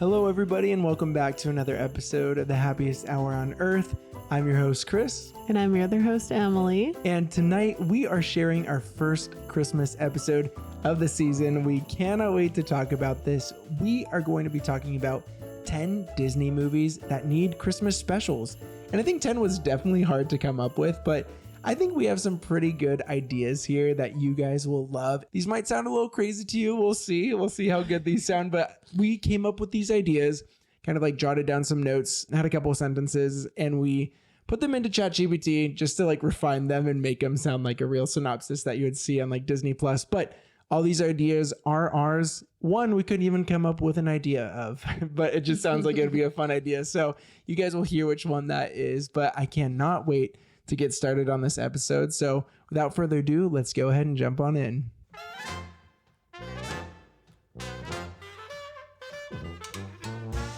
Hello, everybody, and welcome back to another episode of the Happiest Hour on Earth. I'm your host, Chris. And I'm your other host, Emily. And tonight we are sharing our first Christmas episode of the season. We cannot wait to talk about this. We are going to be talking about 10 Disney movies that need Christmas specials. And I think 10 was definitely hard to come up with, but I think we have some pretty good ideas here that you guys will love. These might sound a little crazy to you. We'll see. We'll see how good these sound. But we came up with these ideas, kind of like jotted down some notes, had a couple of sentences, and we put them into ChatGPT just to like refine them and make them sound like a real synopsis that you would see on like Disney Plus. But all these ideas are ours. One we couldn't even come up with an idea of, but it just sounds like it'd be a fun idea. So you guys will hear which one that is, but I cannot wait to get started on this episode. So without further ado, let's go ahead and jump on in.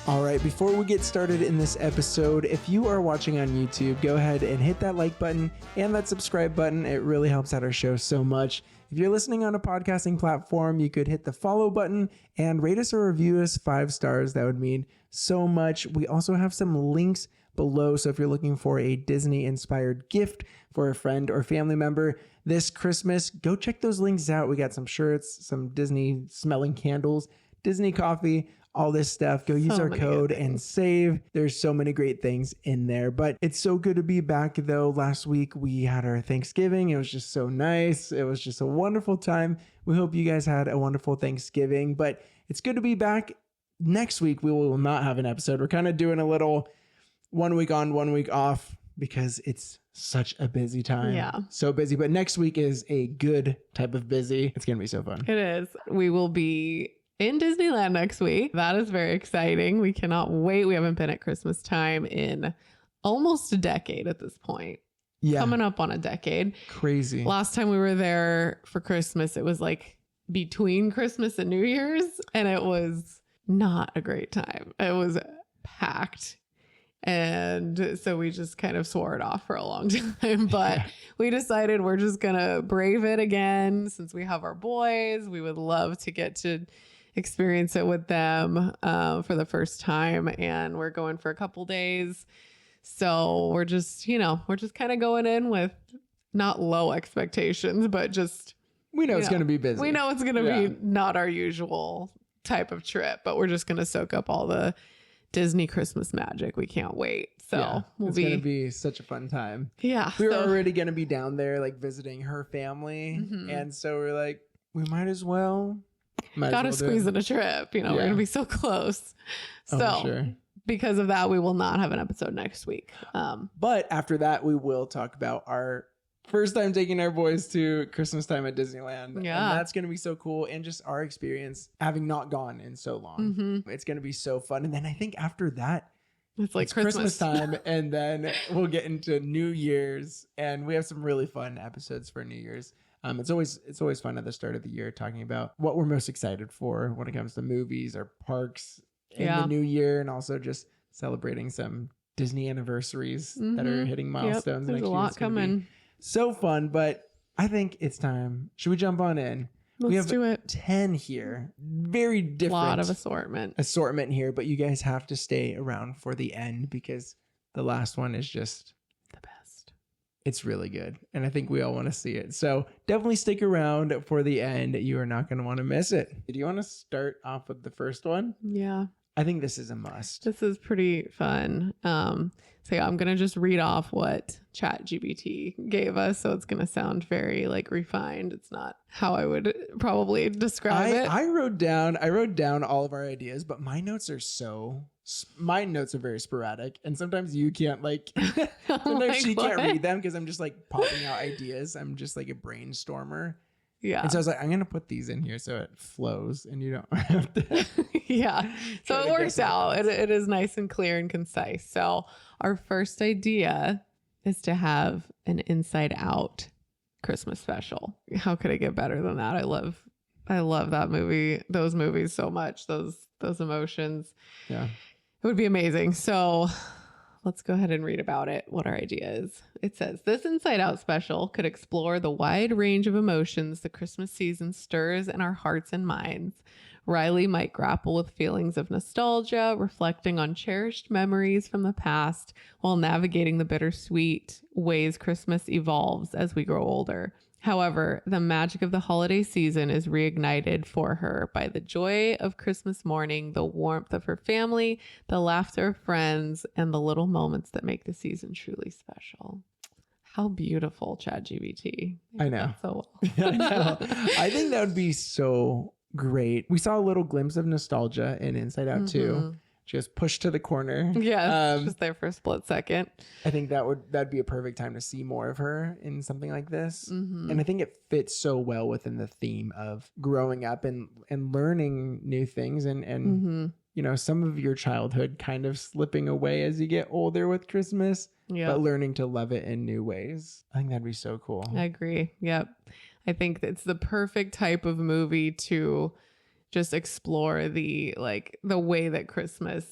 All right, before we get started in this episode, if you are watching on YouTube, go ahead and hit that like button and that subscribe button. It really helps out our show so much. If you're listening on a podcasting platform, you could hit the follow button and rate us or review us 5 stars. That would mean so much. We also have some links below, so if you're looking for a Disney-inspired gift for a friend or family member this Christmas, go check those links out. We got some shirts, some Disney-smelling candles, Disney coffee, all this stuff. Go use our code and save. There's so many great things in there. But it's so good to be back, though. Last week, we had our Thanksgiving. It was just so nice. It was just a wonderful time. We hope you guys had a wonderful Thanksgiving. But it's good to be back. Next week, we will not have an episode. We're kind of doing a little 1 week on, 1 week off because it's such a busy time. Yeah. So busy. But next week is a good type of busy. It's going to be so fun. It is. We will be in Disneyland next week. That is very exciting. We cannot wait. We haven't been at Christmas time in almost a decade at this point. Yeah. Coming up on a decade. Crazy. Last time we were there for Christmas, it was like between Christmas and New Year's, and it was not a great time. It was packed. And so we just kind of swore it off for a long time, but we decided we're just going to brave it again. Since we have our boys, we would love to get to experience it with them for the first time. And we're going for a couple days. So we're just kind of going in with not low expectations, but just, we know it's going to be busy. We know it's going to be not our usual type of trip, but we're just going to soak up all the Disney Christmas magic. We can't wait. So it's going to be such a fun time. Yeah. We were already going to be down there, like visiting her family. Mm-hmm. And so we're like, we might as well. Gotta squeeze in a trip. We're going to be so close. So sure. Because of that, we will not have an episode next week. But after that, we will talk about our first time taking our boys to Christmas time at Disneyland. Yeah. And that's going to be so cool. And just our experience having not gone in so long. Mm-hmm. It's going to be so fun. And then I think after that, it's like Christmas time. And then we'll get into New Year's. And we have some really fun episodes for New Year's. It's always fun at the start of the year talking about what we're most excited for when it comes to movies or parks in the new year. And also just celebrating some Disney anniversaries that are hitting milestones. There's a lot coming. So fun, but I think it's time. Should we jump on in? Let's do it. 10 here. Very different. A lot of assortment here, but you guys have to stay around for the end because the last one is just the best. It's really good. And I think we all want to see it. So definitely stick around for the end. You are not going to want to miss it. Do you want to start off with the first one? Yeah. I think this is a must. This is pretty fun. So yeah, I'm going to just read off what ChatGPT gave us. So it's going to sound very like refined. It's not how I would probably describe it. I wrote down all of our ideas, but my notes are very sporadic. And sometimes you can't sometimes she can't read them because I'm just like popping out ideas. I'm just like a brainstormer. Yeah. And so I was like, I'm going to put these in here so it flows and you don't have to. Yeah. So it works out. It is nice and clear and concise. So our first idea is to have an Inside Out Christmas special. How could it get better than that? I love that movie, those movies so much, those emotions. Yeah. It would be amazing. So let's go ahead and read about it, what our idea is. It says, this Inside Out special could explore the wide range of emotions the Christmas season stirs in our hearts and minds. Riley might grapple with feelings of nostalgia, reflecting on cherished memories from the past while navigating the bittersweet ways Christmas evolves as we grow older. However, the magic of the holiday season is reignited for her by the joy of Christmas morning, the warmth of her family, the laughter of friends, and the little moments that make the season truly special. How beautiful, ChatGPT. I know. So well. I know. I think that would be so great. We saw a little glimpse of nostalgia in Inside Out too. Just pushed to the corner. Yes, just there for a split second. I think that'd be a perfect time to see more of her in something like this. And I think it fits so well within the theme of growing up and learning new things and you know, some of your childhood kind of slipping away as you get older with Christmas, but learning to love it in new ways. I think that'd be so cool. I agree. Yep. I think it's the perfect type of movie to just explore the way that Christmas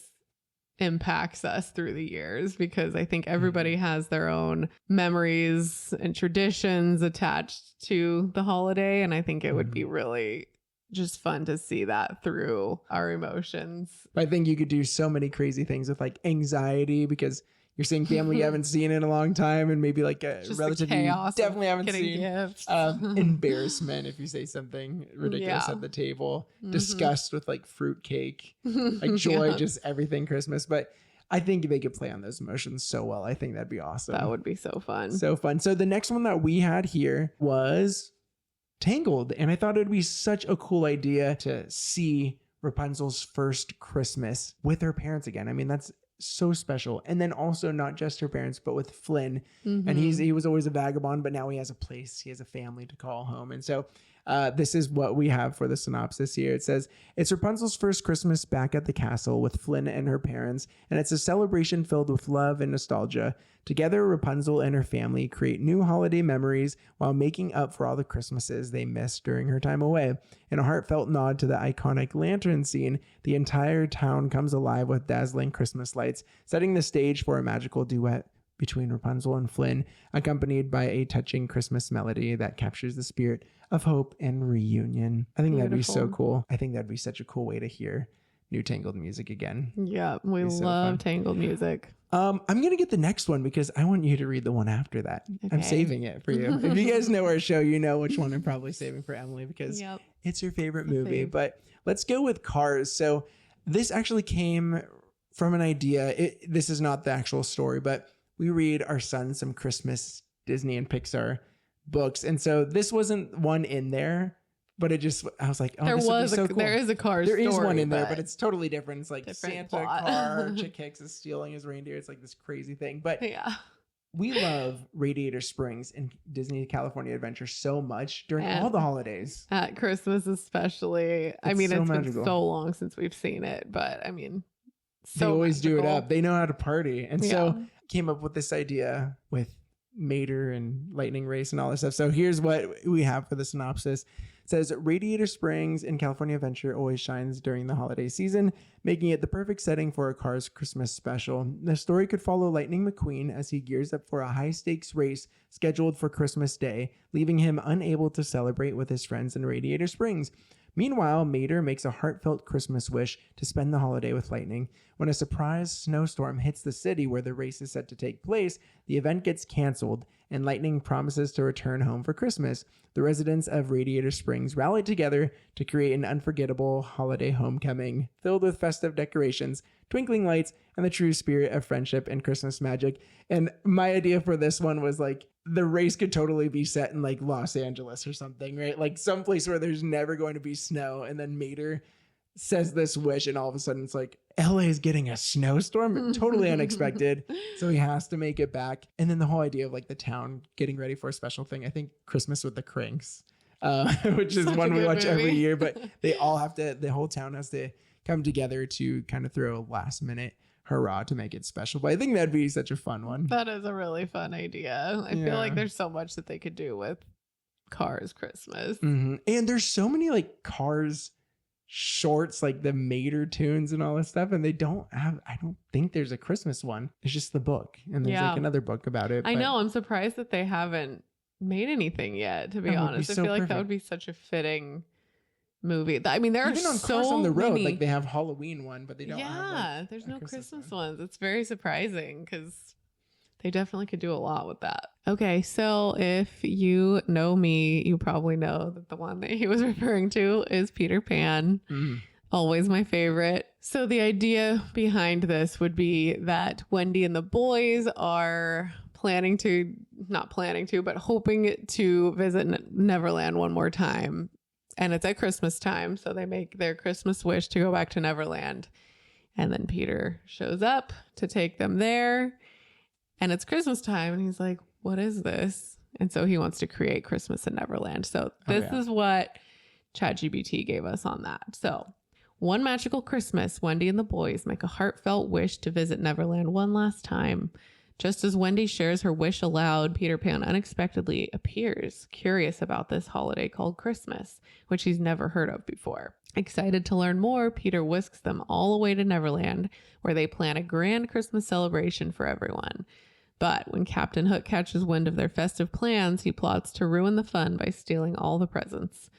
impacts us through the years, because I think everybody has their own memories and traditions attached to the holiday. And I think it would be really just fun to see that through our emotions. I think you could do so many crazy things with like anxiety because you're seeing family you haven't seen in a long time, and maybe like a just relative you definitely haven't seen. Gifts. Embarrassment if you say something ridiculous at the table. Disgust with like fruitcake, like joy, just everything Christmas. But I think they could play on those emotions so well. I think that'd be awesome. That would be so fun. So fun. So the next one that we had here was Tangled, and I thought it would be such a cool idea to see Rapunzel's first Christmas with her parents again. I mean, that's so special. And then also not just her parents, but with Flynn. And he was always a vagabond, but now he has a place, he has a family to call home. And so this is what we have for the synopsis here. It says, it's Rapunzel's first Christmas back at the castle with Flynn and her parents, and it's a celebration filled with love and nostalgia. Together, Rapunzel and her family create new holiday memories while making up for all the Christmases they missed during her time away. In a heartfelt nod to the iconic lantern scene, the entire town comes alive with dazzling Christmas lights, setting the stage for a magical duet between Rapunzel and Flynn, accompanied by a touching Christmas melody that captures the spirit of hope and reunion. I think that'd be so cool. I think that'd be such a cool way to hear new Tangled music again. Yeah, we love Tangled music. I'm going to get the next one because I want you to read the one after that. Okay. I'm saving it for you. If you guys know our show, you know which one I'm probably saving for Emily because it's your favorite movie. But let's go with Cars. So this actually came from an idea. This is not the actual story, but we read our son some Christmas Disney and Pixar books. And so this wasn't one in there, but I was like, oh, this would be so cool. There is a Cars story. There is one in there, but but it's totally different. It's like different Santa plot. car, Chick Hicks is stealing his reindeer. It's like this crazy thing. But we love Radiator Springs and Disney California Adventure so much during all the holidays. At Christmas especially. I mean, it's been so long since we've seen it, but I mean, they always do it up. They know how to party. And so came up with this idea with Mater and Lightning Race and all this stuff. So here's what we have for the synopsis. It says, Radiator Springs in California Adventure always shines during the holiday season, making it the perfect setting for a Cars Christmas special. The story could follow Lightning McQueen as he gears up for a high-stakes race scheduled for Christmas Day, leaving him unable to celebrate with his friends in Radiator Springs. Meanwhile, Mater makes a heartfelt Christmas wish to spend the holiday with Lightning. When a surprise snowstorm hits the city where the race is set to take place, the event gets canceled, and Lightning promises to return home for Christmas. The residents of Radiator Springs rally together to create an unforgettable holiday homecoming filled with festive decorations, twinkling lights, and the true spirit of friendship and Christmas magic. And my idea for this one was like, the race could totally be set in like Los Angeles or something, right? Like someplace where there's never going to be snow. And then Mater says this wish, and all of a sudden it's like, LA is getting a snowstorm, totally unexpected. So he has to make it back. And then the whole idea of like the town getting ready for a special thing. I think Christmas with the Cranks, which is one we watch every year, but they all have to, the whole town has to come together to kind of throw a last minute hurrah to make it special. But I think that'd be such a fun one. That is a really fun idea. I feel like there's so much that they could do with Cars Christmas. And there's so many like Cars shorts, like the Mater tunes and all this stuff, and I don't think there's a Christmas one. It's just the book, and there's like another book about it. I know. I'm surprised that they haven't made anything yet, to be honest. I feel like that would be such a fitting movie. I mean, there Even are on so Cars on the Road, many. like they have Halloween one, but they don't have like There's a no Christmas one. ones. It's very surprising because they definitely could do a lot with that. Okay, so if you know me, you probably know that the one that he was referring to is Peter Pan. Always my favorite. So the idea behind this would be that Wendy and the boys are hoping to visit Neverland one more time. And it's at Christmas time. So they make their Christmas wish to go back to Neverland. And then Peter shows up to take them there. And it's Christmas time. And he's like, what is this? And so he wants to create Christmas in Neverland. So this is what ChatGPT gave us on that. So one magical Christmas, Wendy and the boys make a heartfelt wish to visit Neverland one last time. Just as Wendy shares her wish aloud, Peter Pan unexpectedly appears, curious about this holiday called Christmas, which he's never heard of before. Excited to learn more, Peter whisks them all the way to Neverland, where they plan a grand Christmas celebration for everyone. But when Captain Hook catches wind of their festive plans, he plots to ruin the fun by stealing all the presents.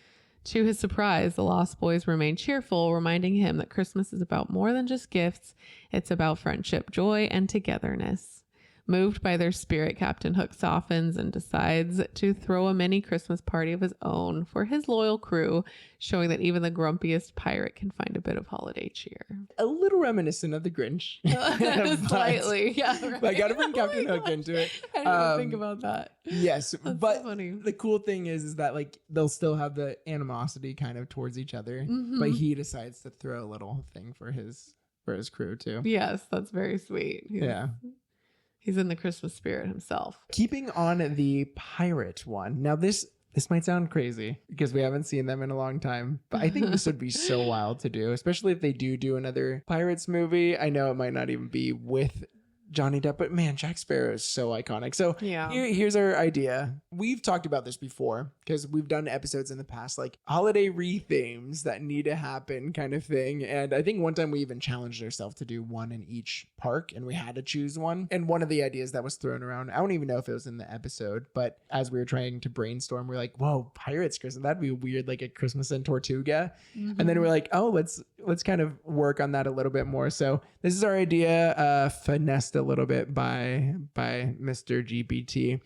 To his surprise, the Lost Boys remain cheerful, reminding him that Christmas is about more than just gifts. It's about friendship, joy, and togetherness. Moved by their spirit, Captain Hook softens and decides to throw a mini Christmas party of his own for his loyal crew, showing that even the grumpiest pirate can find a bit of holiday cheer. A little reminiscent of the Grinch. Slightly, yeah. Right? I gotta bring Captain Hook into it. I didn't even think about that. Yes, That's but so funny. the cool thing is that like they'll still have the animosity kind of towards each other, but he decides to throw a little thing for his crew too. Yes, that's very sweet. Yeah. He's in the Christmas spirit himself. Keeping on the pirate one. Now this might sound crazy because we haven't seen them in a long time, but I think this would be so wild to do, especially if they do another Pirates movie. I know it might not even be with Johnny Depp, but man, Jack Sparrow is so iconic. So here's our idea. We've talked about this before because we've done episodes in the past, like holiday re-themes that need to happen kind of thing. And I think one time we even challenged ourselves to do one in each park and we had to choose one. And one of the ideas that was thrown around, I don't even know if it was in the episode, but as we were trying to brainstorm, we're like, whoa, Pirates Christmas, that'd be weird, like a Christmas in Tortuga. And then we're like, oh, let's kind of work on that a little bit more. So this is our idea, finessed a little bit by Mr. GPT.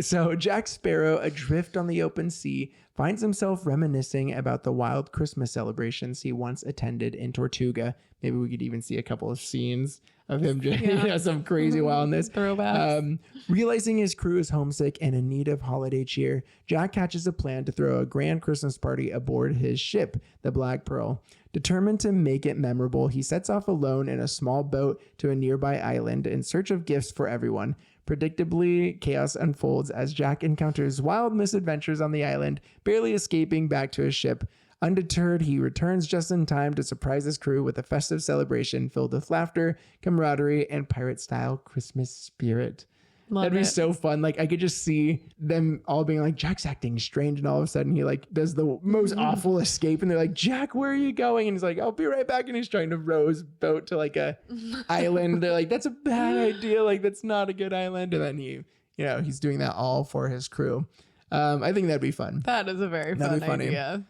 So Jack Sparrow, adrift on the open sea, finds himself reminiscing about the wild Christmas celebrations he once attended in Tortuga. Maybe we could even see a couple of scenes of him doing some crazy wildness. Throwbacks. Realizing his crew is homesick and in need of holiday cheer, Jack hatches a plan to throw a grand Christmas party aboard his ship, the Black Pearl. Determined to make it memorable, he sets off alone in a small boat to a nearby island in search of gifts for everyone. Predictably, chaos unfolds as Jack encounters wild misadventures on the island, barely escaping back to his ship. Undeterred, he returns just in time to surprise his crew with a festive celebration filled with laughter, camaraderie, and pirate-style Christmas spirit. That'd be so fun. Like I could just see them all being like, Jack's acting strange, and all of a sudden he like does the most awful escape, and they're like, Jack, where are you going? And he's like, I'll be right back. And he's trying to row his boat to like a island. They're like, that's a bad idea. Like that's not a good island. And then he's doing that all for his crew. I think that'd be fun. That is a very fun idea.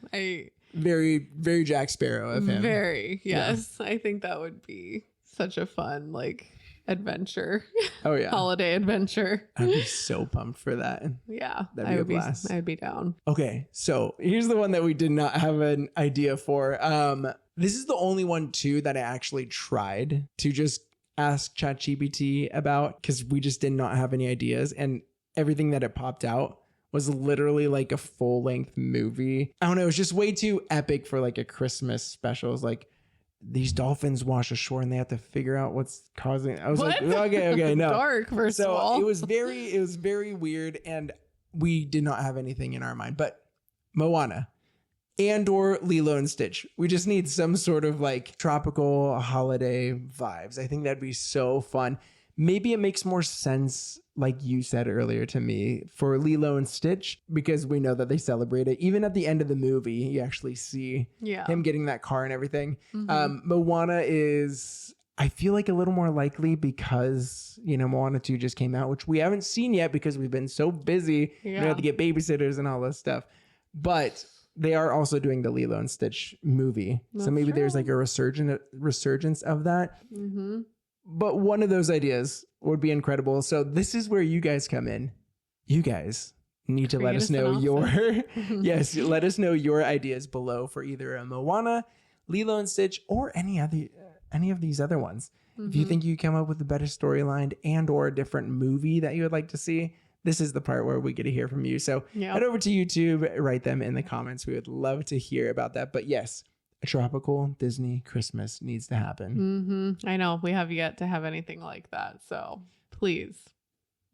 Very, very Jack Sparrow of him. Very, yes. Yeah. I think that would be such a fun adventure. Oh yeah. Holiday adventure. I'd be so pumped for that. Yeah. That'd be a blast. I'd be down. Okay. So here's the one that we did not have an idea for. This is the only one too that I actually tried to just ask ChatGPT about because we just did not have any ideas, and everything that it popped out was literally like a full-length movie. I don't know. It was just way too epic for like a Christmas special. It was like, these dolphins wash ashore and they have to figure out what's causing. I was like, okay, no. Dark, first of all. It was very weird, and we did not have anything in our mind. But Moana and or Lilo and Stitch. We just need some sort of like tropical holiday vibes. I think that'd be so fun. Maybe it makes more sense, like you said earlier to me, for Lilo and Stitch, because we know that they celebrate it. Even at the end of the movie, you actually see him getting that car and everything. Moana is, I feel like, a little more likely because, Moana 2 just came out, which we haven't seen yet because we've been so busy. We have to get babysitters and all this stuff. But they are also doing the Lilo and Stitch movie. So That's maybe there's true. like a resurgence of that. Mm-hmm. But one of those ideas would be incredible. So this is where you guys come in. You guys need to let Create us a know your synopsis. yes, let us know your ideas below for either a Moana, Lilo and Stitch, or any of these other ones. If you think you come up with a better storyline and or a different movie that you would like to see, this is the part where we get to hear from you. So head over to YouTube, write them in the comments. We would love to hear about that. But yes, a tropical Disney Christmas needs to happen. I know we have yet to have anything like that. So please,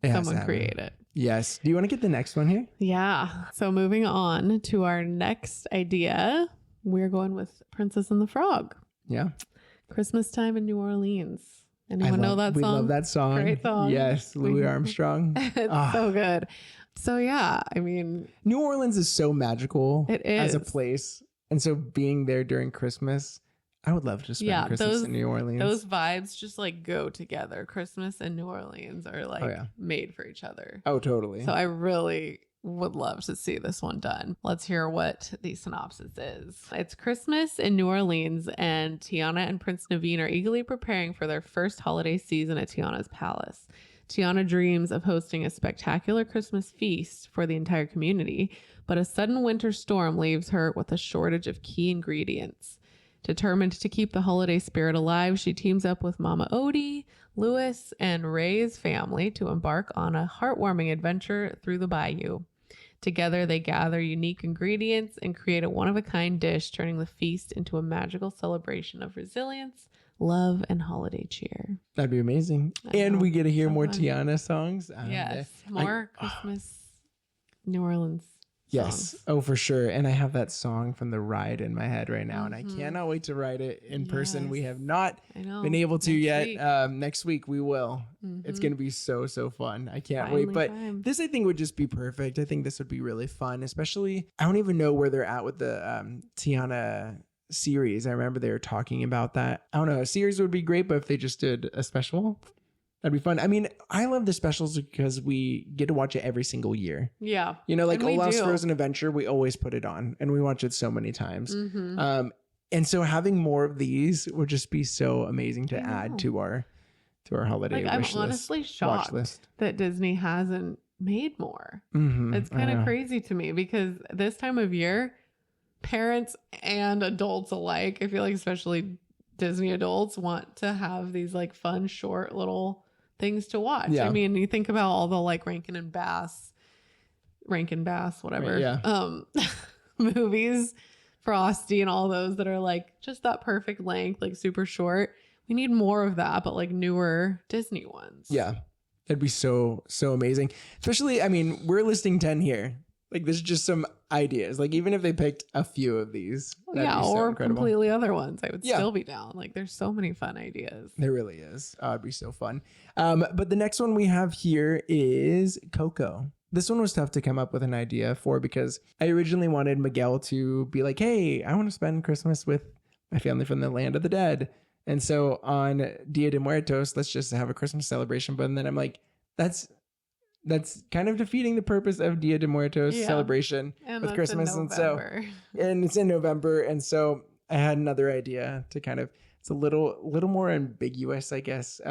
It has to someone happen. create it. Yes. Do you want to get the next one here? Yeah. So moving on to our next idea, we're going with Princess and the Frog. Yeah. Christmas time in New Orleans. Anyone know that song? We love that song. Great song. Yes. Louis Armstrong. It's so good. So yeah, I mean, New Orleans is so magical it as a is. place. And so being there during Christmas, I would love to spend Christmas in New Orleans. Those vibes just like go together. Christmas and New Orleans are like made for each other. Oh, totally. So I really would love to see this one done. Let's hear what the synopsis is. It's Christmas in New Orleans, and Tiana and Prince Naveen are eagerly preparing for their first holiday season at Tiana's palace. Tiana dreams of hosting a spectacular Christmas feast for the entire community, but a sudden winter storm leaves her with a shortage of key ingredients. Determined to keep the holiday spirit alive, she teams up with Mama Odie, Louis, and Ray's family to embark on a heartwarming adventure through the Bayou. Together, they gather unique ingredients and create a one-of-a-kind dish, turning the feast into a magical celebration of resilience, love, and holiday cheer. That'd be amazing. And we get to hear more Tiana songs. Yes, more Christmas New Orleans Yes. songs. Oh, for sure. And I have that song from the ride in my head right now, and I cannot wait to ride it in person. We have not been able to yet. Next week we will. It's going to be so fun. I can't wait. But this, I think, would just be perfect. I think this would be really fun, especially, I don't even know where they're at with the Tiana series. I remember they were talking about that. I don't know. A series would be great, but if they just did a special, that'd be fun. I mean, I love the specials because we get to watch it every single year. Yeah. You know, like Olaf's Frozen Adventure, we always put it on and we watch it so many times. And so having more of these would just be so amazing to add to our holiday wish list. I'm honestly shocked that Disney hasn't made more. It's kind of crazy to me because this time of year, parents and adults alike, I feel like especially Disney adults, want to have these like fun, short little things to watch. I mean, you think about all the like Rankin Bass, whatever, movies, Frosty and all those that are like just that perfect length, like super short. We need more of that, but like newer Disney ones. Yeah. It'd be so amazing. Especially, I mean, we're listing 10 here. Like, there's just some ideas. Like, even if they picked a few of these, that'd be so or incredible. completely other ones, I would still be down. Like, there's so many fun ideas. There really is. It'd be so fun. But the next one we have here is Coco. This one was tough to come up with an idea for because I originally wanted Miguel to be like, hey, I want to spend Christmas with my family from the land of the dead. And so on Dia de Muertos, let's just have a Christmas celebration. But then I'm like, that's kind of defeating the purpose of Dia de Muertos celebration with Christmas. And it's in November. And so I had another idea to kind of, it's a little more ambiguous, I guess.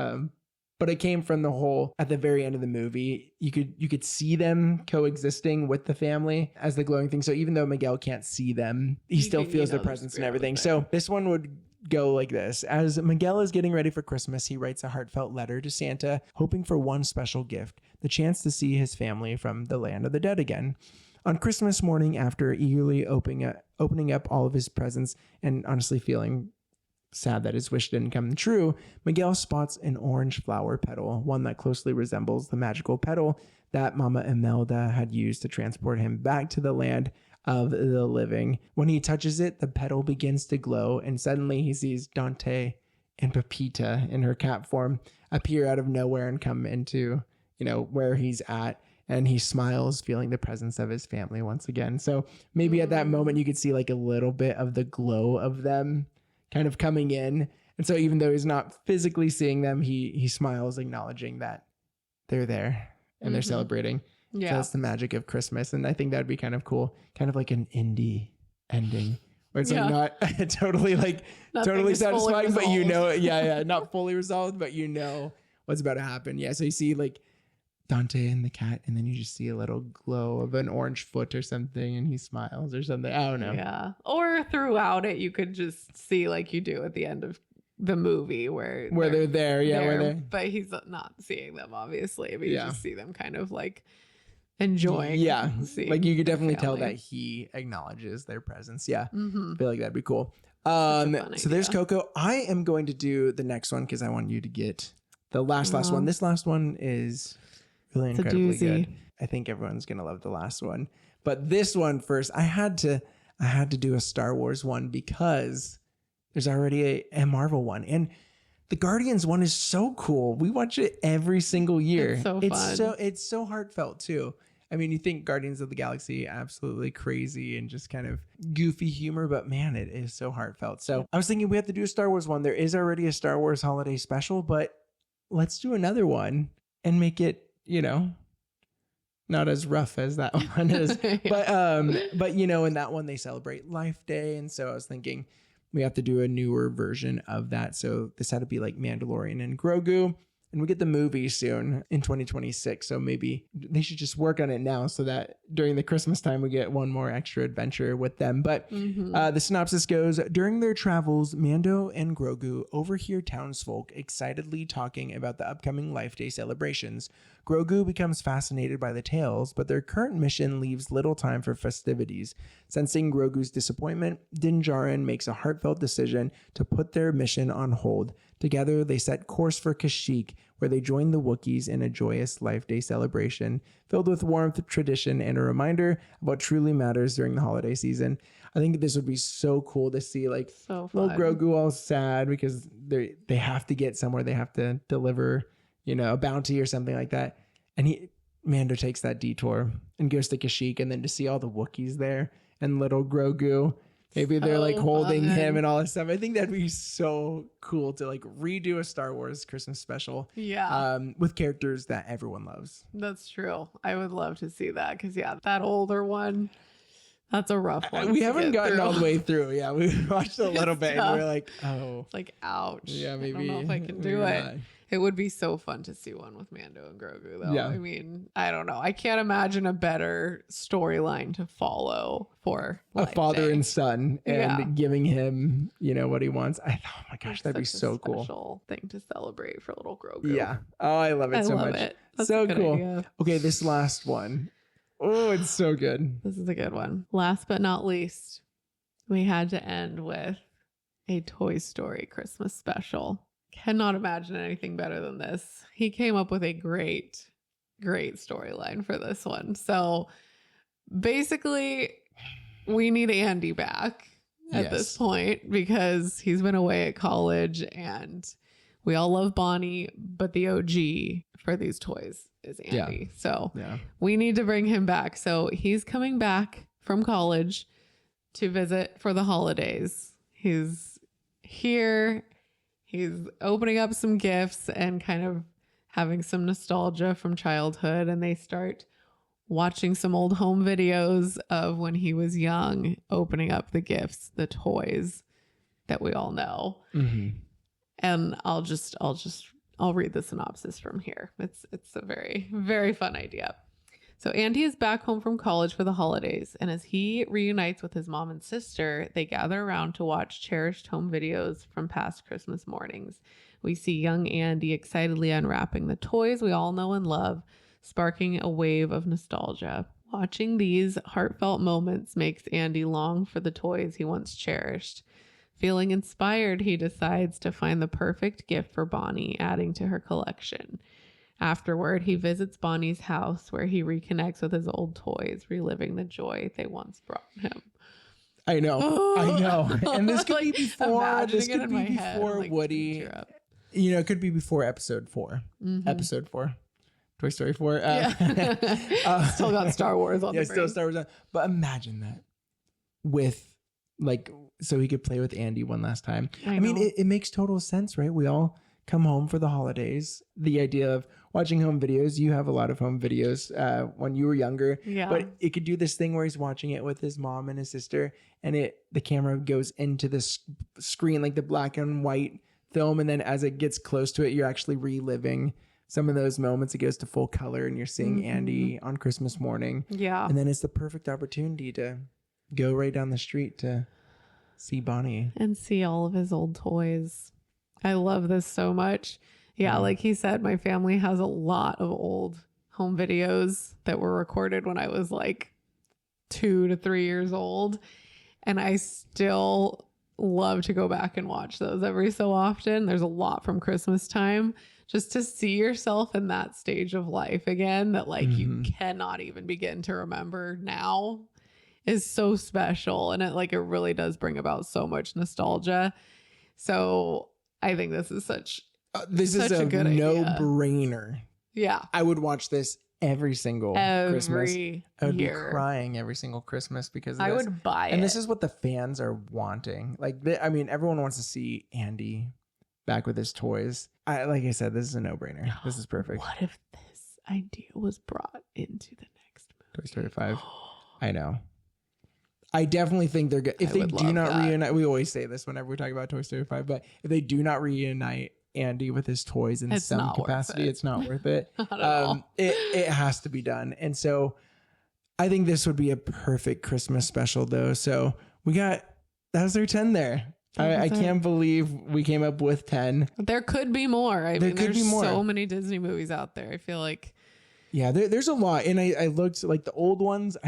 But it came from the whole, at the very end of the movie, you could see them coexisting with the family as the glowing thing. So even though Miguel can't see them, he still feels their presence and everything. So this one would go like this. As Miguel is getting ready for Christmas, he writes a heartfelt letter to Santa, hoping for one special gift, the chance to see his family from the land of the dead again. On Christmas morning, after eagerly opening up all of his presents and honestly feeling sad that his wish didn't come true, Miguel spots an orange flower petal, one that closely resembles the magical petal that Mama Imelda had used to transport him back to the land of the living. When he touches it, the petal begins to glow, and suddenly he sees Dante and Pepita in her cat form appear out of nowhere and come into, where he's at. And he smiles, feeling the presence of his family once again. So maybe at that moment, you could see like a little bit of the glow of them kind of coming in. And so even though he's not physically seeing them, he smiles, acknowledging that they're there and they're celebrating. Yeah. So that's the magic of Christmas. And I think that'd be kind of cool. Kind of like an indie ending. Where it's Yeah. like not totally like Nothing totally is fully satisfying, but you know, resolved. not fully resolved, but you know what's about to happen. Yeah. So you see like Dante and the cat, and then you just see a little glow of an orange foot or something, and he smiles or something. I don't know. Yeah. Or throughout it, you could just see like you do at the end of the movie where they're there. Yeah. Where they're. but he's not seeing them obviously, but you Yeah. just see them kind of like enjoying. Yeah. seeing Like you could their definitely tell family. that he acknowledges their presence. Yeah. Mhm. I feel like that'd be cool. Such a fun So there's idea. Coco. I am going to do the next one because I want you to get the last one. This last one is really It's a incredibly good. doozy. I think everyone's gonna love the last one. But this one first, I had to do a Star Wars one because there's already a Marvel one. And the Guardians one is so cool. We watch it every single year. It's so fun. It's so heartfelt too. I mean, you think Guardians of the Galaxy, absolutely crazy and just kind of goofy humor, but man, it is so heartfelt. So I was thinking we have to do a Star Wars one. There is already a Star Wars holiday special, but let's do another one and make it, not as rough as that one is. Yeah. But in that one they celebrate Life Day, and so I was thinking we have to do a newer version of that. So this had to be like Mandalorian and Grogu. And we get the movie soon in 2026. So maybe they should just work on it now so that during the Christmas time, we get one more extra adventure with them. But the synopsis goes, during their travels, Mando and Grogu overhear townsfolk excitedly talking about the upcoming Life Day celebrations. Grogu becomes fascinated by the tales, but their current mission leaves little time for festivities. Sensing Grogu's disappointment, Din Djarin makes a heartfelt decision to put their mission on hold. Together, they set course for Kashyyyk, where they join the Wookiees in a joyous Life Day celebration, filled with warmth, tradition, and a reminder of what truly matters during the holiday season. I think this would be so cool to see, like, So little fun. Grogu all sad because they have to get somewhere. They have to deliver, a bounty or something like that. And Mando takes that detour and goes to Kashyyyk, and then to see all the Wookiees there and little Grogu. Maybe they're like So holding him fun. and all that stuff. I think that'd be so cool to like redo a Star Wars Christmas special with characters that everyone loves. That's true. I would love to see that because that older one, that's a rough one. We to haven't get gotten through. all the way through. Yeah, we watched a little It's bit tough. and we're like, oh, It's like, ouch. yeah, maybe. I don't know if I can maybe do it. not. It would be so fun to see one with Mando and Grogu, though. Yeah. I mean, I don't know. I can't imagine a better storyline to follow for A Life father Day. and son and Yeah. giving him, what he wants. Oh my gosh, It's that'd be such a so cool. special thing to celebrate for little Grogu. Yeah. Oh, I love it I so love much. it. That's So a good cool. idea. Okay, this last one. Oh, it's so good. This is a good one. Last but not least, we had to end with a Toy Story Christmas special. Cannot imagine anything better than this. He came up with a great storyline for this one. So basically, we need Andy back at this Yes. point because he's been away at college and we all love Bonnie, but the OG for these toys is Andy. So Yeah. we need to bring him back. So he's coming back from college to visit for the holidays. He's here. He's opening up some gifts and kind of having some nostalgia from childhood. And they start watching some old home videos of when he was young, opening up the gifts, the toys that we all know. Mm-hmm. And I'll read the synopsis from here. It's a very, very fun idea. So Andy is back home from college for the holidays, and as he reunites with his mom and sister, they gather around to watch cherished home videos from past Christmas mornings. We see young Andy excitedly unwrapping the toys we all know and love, sparking a wave of nostalgia. Watching these heartfelt moments makes Andy long for the toys he once cherished. Feeling inspired, he decides to find the perfect gift for Bonnie, adding to her collection. Afterward, he visits Bonnie's house where he reconnects with his old toys, reliving the joy they once brought him. I know. I know. And this could be Like, before imagining this it could in be my head, before like, Woody. tear up. It could be before episode 4. Mhm. Episode 4. Toy Story 4. Yeah. Still got Star Wars on Yeah, the still brain. Star Wars. But imagine that so he could play with Andy one last time. I mean, know. it makes total sense, right? We all come home for the holidays. The idea of watching home videos. You have a lot of home videos when you were younger. Yeah. But it could do this thing where he's watching it with his mom and his sister, and the camera goes into the screen, like the black and white film, and then as it gets close to it, you're actually reliving some of those moments. It goes to full color, and you're seeing Andy on Christmas morning. Yeah. And then it's the perfect opportunity to go right down the street to see Bonnie. And see all of his old toys. I love this so much. Yeah, like he said, my family has a lot of old home videos that were recorded when I was like 2 to 3 years old. And I still love to go back and watch those every so often. There's a lot from Christmas time, just to see yourself in that stage of life again that like you cannot even begin to remember now is so special. And it really does bring about so much nostalgia. So I think this is such a good no-brainer. Yeah. I would watch this every Christmas. Year. I would be crying every single Christmas because of I this. would buy it. And this is what the fans are wanting. Like, everyone wants to see Andy back with his toys. Like I said, this is a no-brainer. This is perfect. What if this idea was brought into the next movie? Toy Story 5. I know. I definitely think they're good. If they do not reunite, we always say this whenever we talk about Toy Story 5, but if they do not reunite Andy with his toys in some capacity, it's not worth it. Not at all. It has to be done. And so I think this would be a perfect Christmas special though. So that was our 10 there. I can't believe we came up with 10. There could be more. There's more. So many Disney movies out there. I feel like. Yeah, there's a lot. And I looked like the old ones.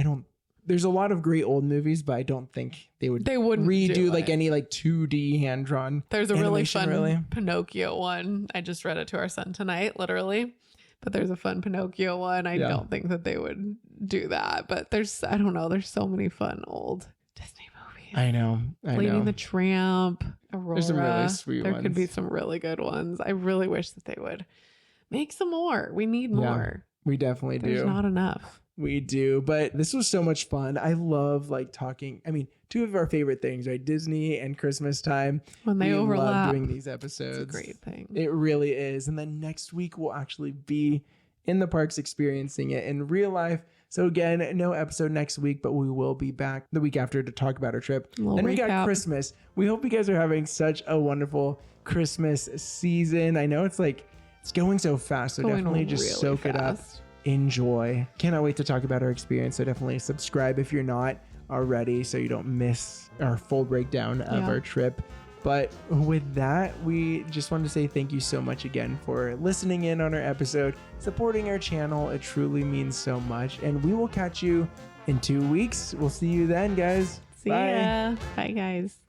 There's a lot of great old movies, but I don't think they wouldn't redo like any like 2D hand drawn. There's a really fun Pinocchio one. I just read it to our son tonight, literally. But there's a fun Pinocchio one. I don't think that they would do that. But there's so many fun old Disney movies. I know. Lady and the Tramp, Aurora. There's some really sweet ones. There could be some really good ones. I really wish that they would make some more. We need more. We definitely do. There's not enough. We do, but this was so much fun. I love talking. Two of our favorite things, right? Disney and Christmas time. When they overlap. We love doing these episodes. It's a great thing. It really is. And then next week we'll actually be in the parks experiencing it in real life. So again, no episode next week, but we will be back the week after to talk about our trip. Then we got Christmas. We hope you guys are having such a wonderful Christmas season. I know it's going so fast, so definitely just really soak it up. Enjoy. Cannot wait to talk about our experience. So definitely subscribe if you're not already, so you don't miss our full breakdown of our trip. But with that, we just wanted to say thank you so much again for listening in on our episode, supporting our channel. It truly means so much. And we will catch you in 2 weeks. We'll see you then, guys. See ya. Bye, guys.